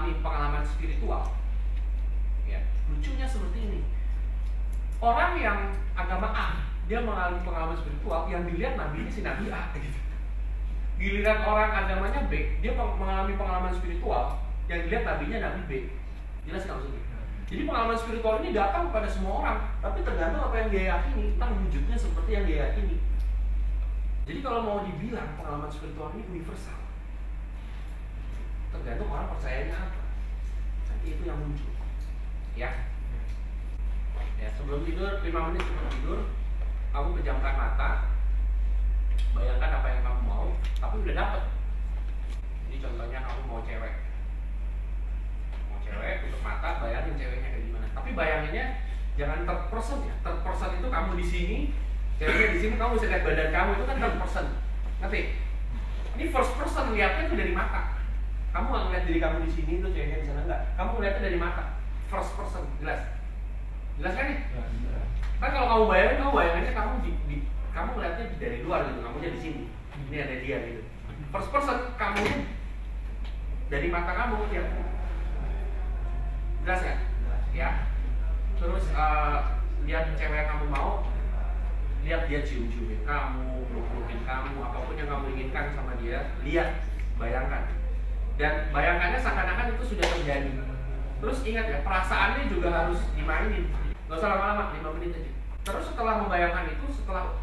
mengalami pengalaman spiritual, ya, lucunya seperti ini. Orang yang agama A, dia mengalami pengalaman spiritual, yang dilihat nabinya si nabi A gitu. Giliran orang agamanya B, dia mengalami pengalaman spiritual, yang dilihat nabinya nabi B. Jelas nggak maksudnya? Jadi pengalaman spiritual ini datang kepada semua orang, tapi tergantung apa yang dia yakini, tentang wujudnya seperti yang dia yakini. Jadi kalau mau dibilang pengalaman spiritual ini universal, tergantung orang percayanya apa. Nanti itu yang muncul. Ya, sebelum tidur 5 menit sebelum tidur, kamu pejamkan mata, bayangkan apa yang kamu mau, tapi udah dapet. Ini contohnya kamu mau cewek, tutup mata, bayangin ceweknya kayak gimana. Tapi bayanginnya jangan third person ya. Third person itu kamu di sini, ceweknya di sini, kamu bisa lihat badan kamu, itu kan third person. Ngerti? Ini first person, lihatnya itu dari mata. Kamu nggak ngeliat diri kamu di sini, tuh ceweknya di sana enggak. Kamu ngeliatnya dari mata. First person, jelas? Jelas kan nih? Kan kalau kamu bayanginnya kamu kamu ngeliatnya dari luar gitu, kamunya di sini. Ini ada dia gitu. First person, kamu dari mata kamu ya. Jelas ya? Ya. Terus lihat cewek yang kamu mau, lihat dia cium-ciumin kamu, peluk-pelukin kamu, apapun yang kamu inginkan sama dia, lihat, bayangkan. Dan bayangannya seakan-akan itu sudah terjadi. Terus ingat ya, perasaannya juga harus dimainin. Gak usah lama-lama, 5 menit aja. Terus setelah membayangkan itu, setelah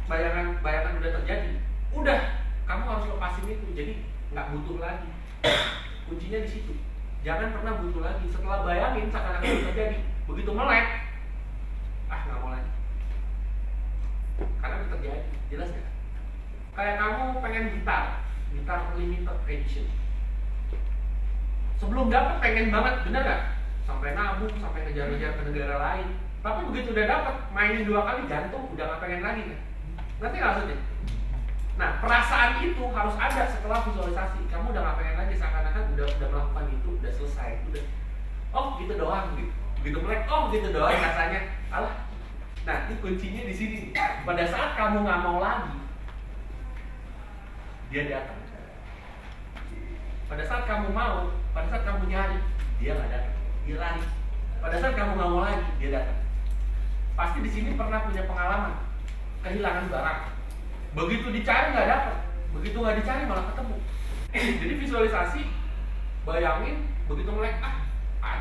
bayangan udah terjadi, udah, kamu harus lepasin itu. Jadi nggak butuh lagi. Kuncinya di situ. Jangan pernah butuh lagi. Setelah bayangin seakan-akan itu terjadi, begitu melek, nggak mau lagi. Karena itu terjadi, jelas nggak? Kayak kamu pengen gitar limited edition. Sebelum dapat pengen banget, bener nggak? Sampai nabung, sampai ngejar-ngejar ke negara lain. Tapi begitu udah dapat, mainin 2 kali gantung, udah nggak pengen lagi kan? Ngerti nggak maksudnya? Nah, perasaan itu harus ada setelah visualisasi. Kamu udah nggak pengen lagi, seakan-akan udah melakukan itu, udah selesai, udah. Oh gitu doang gitu. Begitu melek, oh gitu doang rasanya. Alah. Nah, ini kuncinya di sini. Pada saat kamu nggak mau lagi, dia datang. Pada saat kamu mau, pada saat kamu nyari, dia nggak datang, dia lari. Pada saat kamu nggak mau lagi, dia datang. Pasti di sini pernah punya pengalaman kehilangan barang. Begitu dicari nggak dapat, begitu nggak dicari malah ketemu. Jadi visualisasi, bayangin, begitu melek,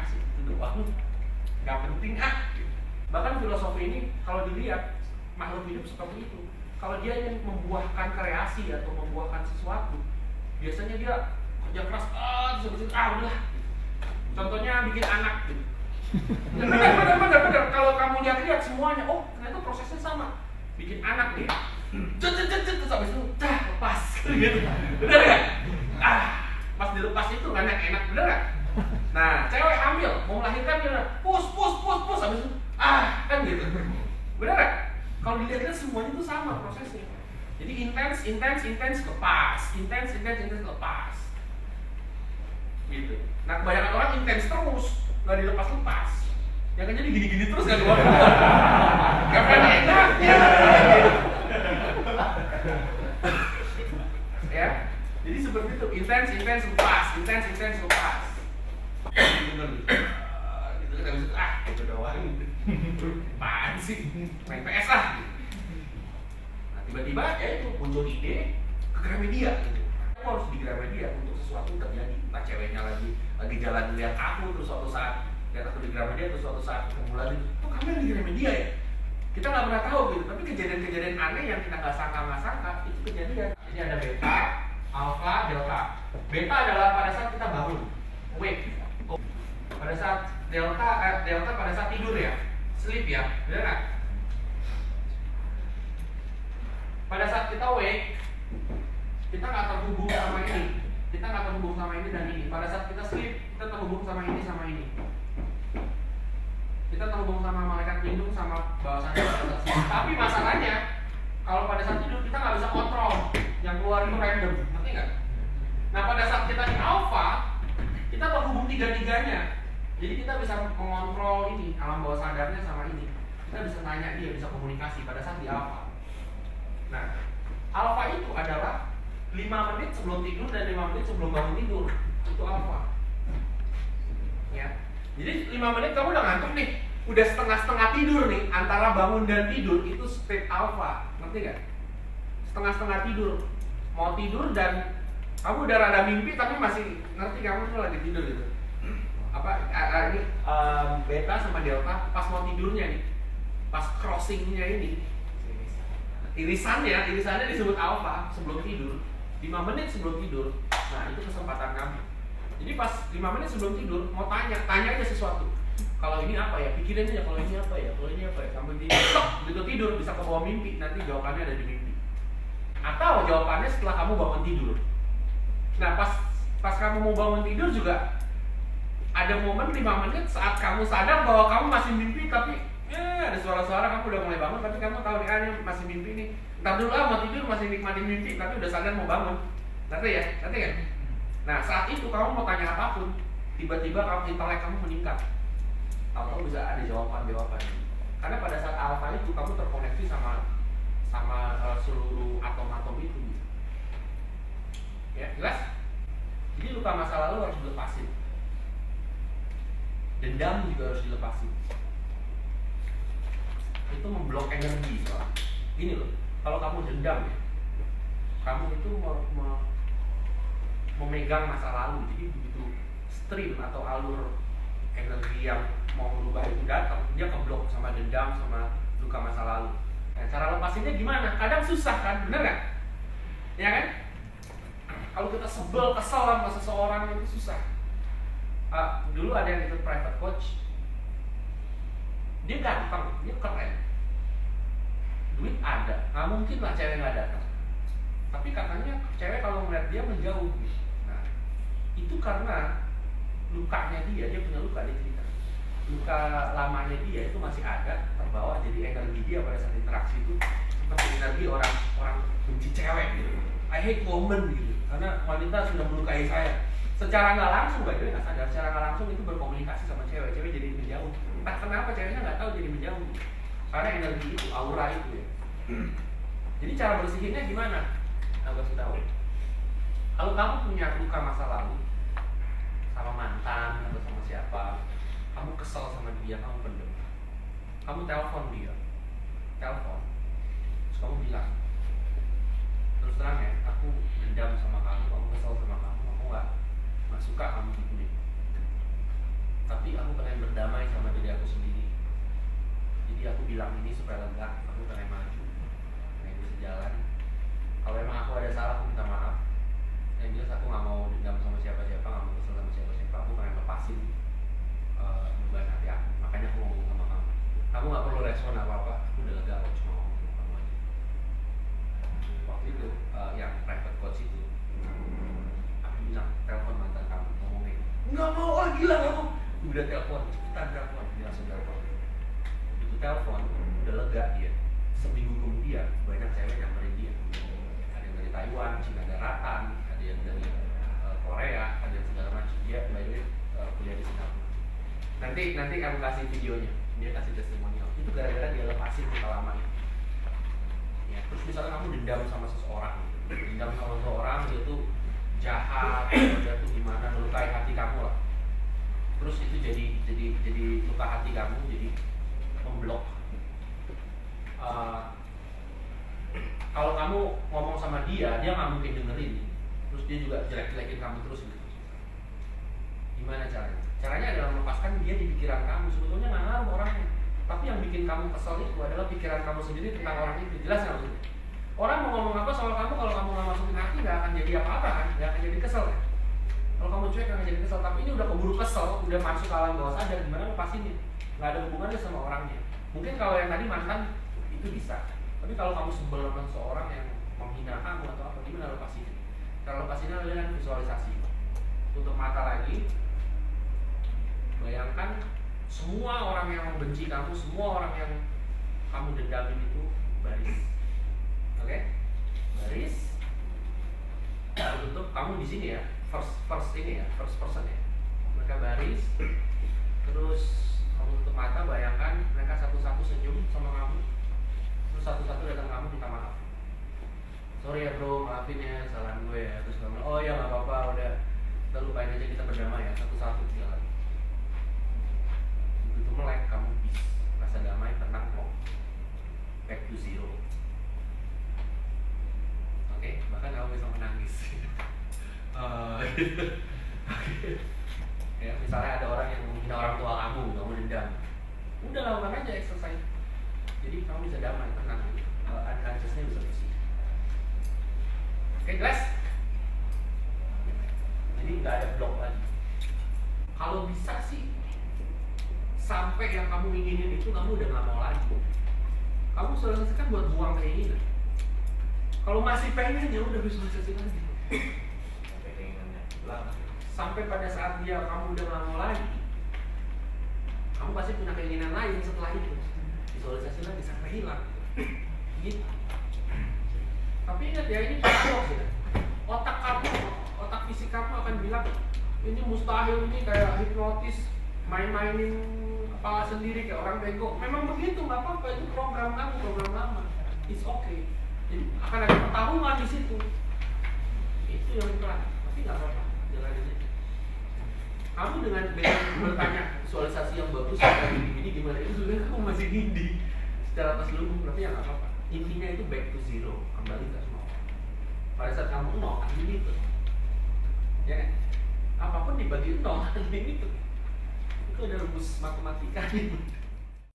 sih itu doang, nggak penting Bahkan filosofi ini kalau dilihat makhluk hidup seperti itu. Kalau dia ingin membuahkan kreasi atau membuahkan sesuatu, biasanya dia kerja keras, terus udah. Contohnya bikin anak gitu. Bener. Kalau kamu lihat semuanya, ternyata prosesnya sama. Bikin anak nih, terus habis itu, lepas gitu. Bener gak? Pas dilepas itu kan enak, bener gak? Nah, cewek hamil, mau melahirkan dia push, habis itu, kan gitu. Bener gak? Kalau dilihat semuanya itu sama prosesnya. Jadi intens, lepas. Intens, lepas. Gitu. Nah, kebanyakan orang intens terus, nggak dilepas-lepas. Yang kan jadi gini-gini terus nggak keluar. Gak pernah enak. Ya. Jadi seperti itu, intens, lepas. Bener. Gitu kan habis itu, itu doang. Apaan sih? Main PS lah. Nah, tiba-tiba ya itu muncul ide ke Gramedia gitu. Aku harus di Gramedia untuk sesuatu terjadi. Nah, ceweknya lagi jalan lihat aku, terus suatu saat lihat aku di Gramedia, terus suatu saat ketemu lagi, kamu yang di Gramedia ya? Kita nggak pernah tahu gitu, tapi kejadian-kejadian aneh yang kita nggak sangka itu kejadian. Jadi ada beta, alpha, delta. Beta adalah pada saat kita bangun, wake. Pada saat delta pada saat tidur ya, sleep ya, benar nggak? Pada saat kita wake, kita nggak terhubung sama ini. Kita nggak terhubung sama ini dan ini. Pada saat kita sleep, kita terhubung sama ini sama ini. Kita terhubung sama malaikat pelindung sama bawah sadar. Tapi masalahnya, kalau pada saat tidur kita nggak bisa kontrol. Yang keluar itu random, ngerti nggak? Nah, pada saat kita di alpha, kita terhubung tiga-tiganya. Jadi kita bisa mengontrol ini, alam bawah sadarnya sama ini. Kita bisa tanya dia, bisa komunikasi pada saat di alpha. Nah, alpha itu adalah 5 menit sebelum tidur dan 5 menit sebelum bangun tidur. Itu alpha. Ya. Jadi 5 menit kamu udah ngantuk nih, udah setengah-setengah tidur nih, antara bangun dan tidur itu state alpha, ngerti gak? Setengah-setengah tidur, mau tidur dan kamu udah rada mimpi tapi masih ngerti kamu tuh lagi tidur gitu. Ini beta sama delta pas mau tidurnya nih, pas crossingnya ini, irisannya disebut alpha sebelum tidur, 5 menit sebelum tidur. Nah itu kesempatan kamu. Jadi pas 5 menit sebelum tidur mau tanya aja sesuatu. Kalau ini apa ya, pikirin aja kalau ini apa ya, sampai begitu tidur bisa ke bawah mimpi, nanti jawabannya ada di mimpi. Atau jawabannya setelah kamu bangun tidur. Nah pas kamu mau bangun tidur juga ada momen 5 menit saat kamu sadar bahwa kamu masih mimpi, tapi ada suara-suara, kamu udah mulai bangun tapi kamu tahu nih masih mimpi nih. Ntar dulu mau tidur masih nikmatin mimpi tapi udah sadar mau bangun. Ngerti kan? Nah saat itu kamu mau tanya apapun, tiba-tiba intelek kamu meningkat. Tahu bisa ada jawaban. Karena pada saat alpha itu kamu terkoneksi sama seluruh atom-atom itu. Ya, jelas? Jadi luka masa lalu harus dilepasin. Dendam juga harus dilepasin. Itu memblok energi soalnya. Gini loh, kalau kamu dendam ya, kamu itu memegang masa lalu. Jadi begitu stream atau alur energi yang mau merubah itu datang, dia keblok sama dendam, sama luka masa lalu. Nah, cara lepasinnya gimana? Kadang susah kan, bener gak? Ya kan? Kalau kita sebel, kesel sama seseorang itu susah. Dulu ada yang ikut private coach, dia ganteng, dia keren, duit ada, nggak mungkin lah cewek nggak datang. Tapi katanya cewek kalau melihat dia menjauh. Nah, itu karena lukanya dia punya luka, dia cerita. Luka lamanya dia itu masih ada, terbawa, jadi energi dia pada saat interaksi itu seperti energi orang benci cewek gitu. I hate woman gitu, karena wanita sudah melukai saya. Secara nggak langsung, dia nggak sadar, secara nggak langsung itu berkomunikasi sama cewek jadi menjauh. Entah kenapa ceweknya nggak tahu jadi menjauh, karena energi itu, aura itu ya. Jadi cara bersihinnya gimana? Aku kasih tahu. Kalau kamu punya luka masa lalu sama mantan atau sama siapa, kamu kesel sama dia, kamu pendem, kamu telepon dia, terus kamu bilang, terus terang ya, aku dendam sama kamu kesel sama kamu, aku nggak suka kamu gitu deh. Tapi aku pengen berdamai sama diri aku sendiri. Jadi aku bilang ini supaya lega, aku pengen maju, pengen bisa jalan. Kalau emang aku ada salah, aku minta maaf. Yang jelas aku nggak mau dendam sama siapa-siapa, nggak mau kesel sama siapa-siapa. Aku pengen lepasin beban hati aku. Makanya aku ngomong sama kamu. Kamu nggak perlu respon apa-apa. Aku udah lega, aku cuma ngomong sama kamu aja. Waktu itu yang private coach itu, aku bilang telepon mantan kamu, ngomongin. Nggak mau, gila nggak mau. Udah telepon, cepetan telepon, dia langsung telepon. Itu telepon, udah lega dia. Seminggu kemudian banyak cewek yang nyamperin dia. Ada yang dari Taiwan, Cina daratan, ada yang dari Korea, ada yang segala macam. Dia by the way kuliah di Singapura. Nanti kamu kasih videonya, dia kasih testimonial. Itu gara-gara dia lepasin luka lama itu. Ya, terus misalnya kamu dendam sama seseorang, dia tuh jahat, dia tuh gimana, melukai hati kamu lah. Terus itu jadi luka hati kamu, jadi memblok. Kalau kamu ngomong sama dia nggak mungkin dengerin. Terus dia juga jelek-jelekin kamu terus gitu. Gimana caranya? Caranya adalah melepaskan dia di pikiran kamu. Sebetulnya nggak ngaruh orangnya, tapi yang bikin kamu kesel itu adalah pikiran kamu sendiri tentang orang itu. Jelas nggak maksudnya? Orang mau ngomong apa soal kamu, kalau kamu nggak masukin hati nggak akan jadi apa-apa kan? Nggak akan jadi kesel kan? Kalau kamu cuek nggak akan jadi kesel. Tapi ini udah keburu kesel, udah masuk ke alam bawah sadar. Gimana lepasinnya? Nggak ada hubungannya sama orangnya. Mungkin kalau yang tadi mantan itu bisa. Tapi kalau kamu sebel sama seorang yang menghina kamu atau apa, gimana lepasinnya? Cara lepasinnya adalah dengan visualisasi. Tutup mata lagi. Bayangkan semua orang yang membenci kamu, semua orang yang kamu dendamin itu baris. Oke? Baris. Tutup, kamu di sini ya. First ini ya, first person ya. Mereka baris. Terus kamu tutup mata, bayangkan mereka satu-satu senyum sama kamu. Terus satu-satu datang kamu minta maaf. Sorry ya bro, maafin ya, kesalahan gue ya. Terus kamu, oh ya nggak apa-apa, udah kita lupain aja, kita berdamai ya. Satu Ya, misalnya ada orang yang menghina orang tua kamu dendam, udah lakukan aja exercise. Jadi kamu bisa damai, tenang, unconsciousnya bisa bersih. Oke, jelas? Jadi nggak ada blok lagi. Kalau bisa sih, sampai yang kamu inginin itu kamu udah nggak mau lagi. Kamu selesaikan buat buang keinginan. Kalau masih pengen ya udah visualisasi lagi. Sampai pada saat dia kamu udah nggak mau lagi, kamu pasti punya keinginan lain setelah itu. Visualisasi lagi sampai hilang. Gitu. Tapi ingat ya, ini paradoks ya. Otak fisik kamu akan bilang ini mustahil, ini kayak hipnotis, main-mainin kepala sendiri kayak orang bego. Memang begitu, nggak apa-apa, itu program kamu, program lama. It's okay. Jadi akan ada pertarungan di situ. Itu yang pelan, tapi nggak apa-apa, jalanin aja. Kamu dengan bertanya visualisasi yang bagus kayak gini gimana, itu sebenarnya kamu masih ngindi secara terselubung, tapi ya nggak apa-apa. Intinya itu back to zero, kembali ke nol. Pada saat kamu nol, unlimited, ya kan? Apapun dibagi nol, unlimited. Itu ada rumus matematika nih.